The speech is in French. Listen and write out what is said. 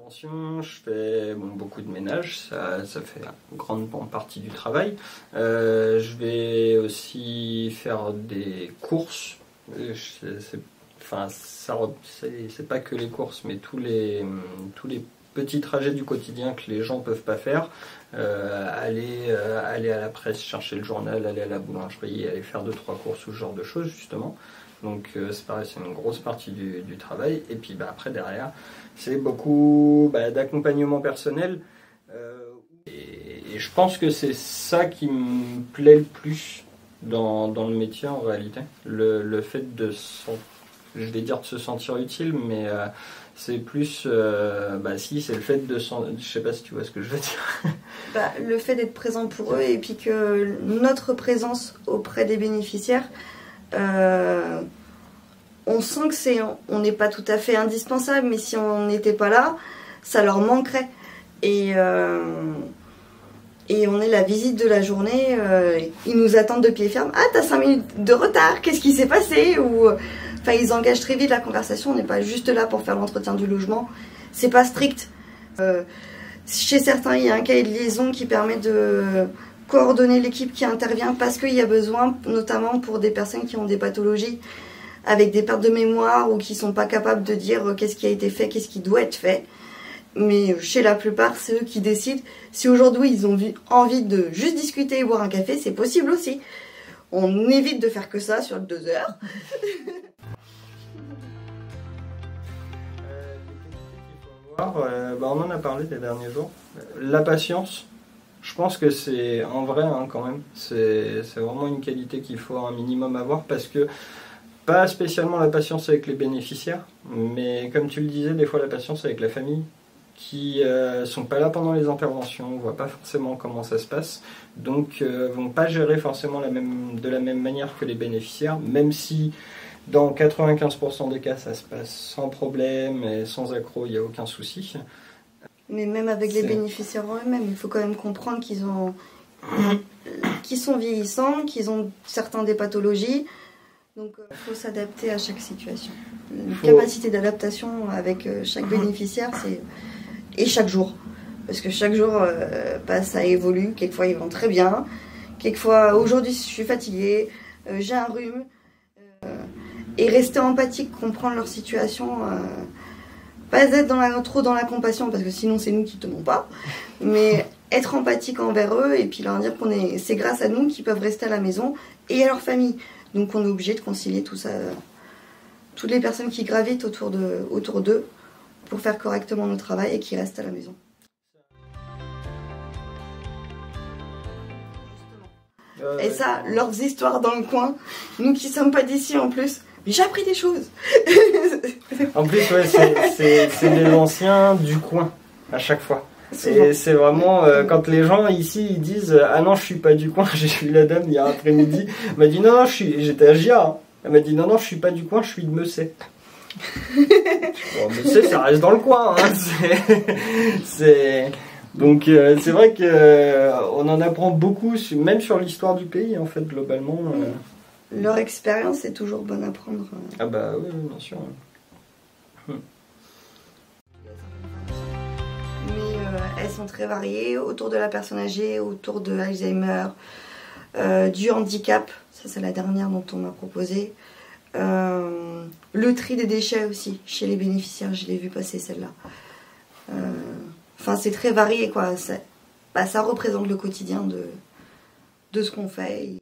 intervention, je fais beaucoup de ménage, ça fait une grande partie du travail. Je vais aussi faire des courses. Enfin, c'est pas que les courses, mais tous les petits trajets du quotidien que les gens peuvent pas faire. Aller à la presse, chercher le journal, aller à la boulangerie, aller faire 2-3 courses ou ce genre de choses justement. Donc c'est pareil, c'est une grosse partie du travail. Et puis après derrière, c'est beaucoup d'accompagnement personnel. Et je pense que c'est ça qui me plaît le plus dans le métier en réalité. Le fait de je vais dire de se sentir utile, mais c'est plus, si, c'est le fait de je sais pas si tu vois ce que je veux dire. Le fait d'être présent pour eux et puis que notre présence auprès des bénéficiaires, on sent que on n'est pas tout à fait indispensable, mais si on n'était pas là, ça leur manquerait. Et on est la visite de la journée, ils nous attendent de pied ferme. Ah, t'as 5 minutes de retard, qu'est-ce qui s'est passé? Enfin, ils engagent très vite la conversation, on n'est pas juste là pour faire l'entretien du logement. C'est pas strict. Chez certains, il y a un cahier de liaison qui permet de coordonner l'équipe qui intervient parce qu'il y a besoin, notamment pour des personnes qui ont des pathologies avec des pertes de mémoire ou qui sont pas capables de dire qu'est-ce qui a été fait, qu'est-ce qui doit être fait. Mais chez la plupart, c'est eux qui décident. Si aujourd'hui ils ont envie de juste discuter et boire un café, c'est possible aussi. On évite de faire que ça sur 2 heures. On en a parlé les derniers jours. La patience, je pense que c'est en vrai quand même. C'est vraiment une qualité qu'il faut un minimum avoir parce que pas spécialement la patience avec les bénéficiaires, mais comme tu le disais, des fois la patience avec la famille qui sont pas là pendant les interventions, voient pas forcément comment ça se passe, donc vont pas gérer forcément de la même manière que les bénéficiaires, même si dans 95% des cas ça se passe sans problème et sans accroc, il n'y a aucun souci. Mais même avec les bénéficiaires eux-mêmes, il faut quand même comprendre qu'ils sont vieillissants, qu'ils ont certains des pathologies. Donc il faut s'adapter à chaque situation. Une capacité d'adaptation avec chaque bénéficiaire, et chaque jour. Parce que chaque jour, ça évolue. Quelquefois, ils vont très bien. Quelquefois, aujourd'hui, je suis fatiguée, j'ai un rhume. Et rester empathique, comprendre leur situation. Pas être trop dans la compassion, parce que sinon, c'est nous qui ne tenons pas. Mais être empathique envers eux et puis leur dire c'est grâce à nous qu'ils peuvent rester à la maison et à leur famille. Donc on est obligé de concilier tout ça, toutes les personnes qui gravitent autour d'eux pour faire correctement notre travail et qui restent à la maison. Et ça, leurs histoires dans le coin, nous qui sommes pas d'ici en plus, mais j'ai appris des choses. En plus, ouais, c'est les anciens du coin à chaque fois. Et c'est vraiment, quand les gens ici ils disent ah non je suis pas du coin, j'ai eu la dame hier après-midi, elle m'a dit non, j'étais à Gia, hein. Elle m'a dit non je suis pas du coin, je suis de Messé. Bon, Messé ça reste dans le coin, hein. Donc c'est vrai qu'on en apprend beaucoup, même sur l'histoire du pays en fait globalement. Leur expérience est toujours bonne à prendre. Ah bah oui, bien sûr. Elles sont très variées, autour de la personne âgée, autour de Alzheimer, du handicap, ça c'est la dernière dont on m'a proposé. Le tri des déchets aussi, chez les bénéficiaires, je l'ai vu passer celle-là. Enfin c'est très varié quoi, ça représente le quotidien de ce qu'on fait.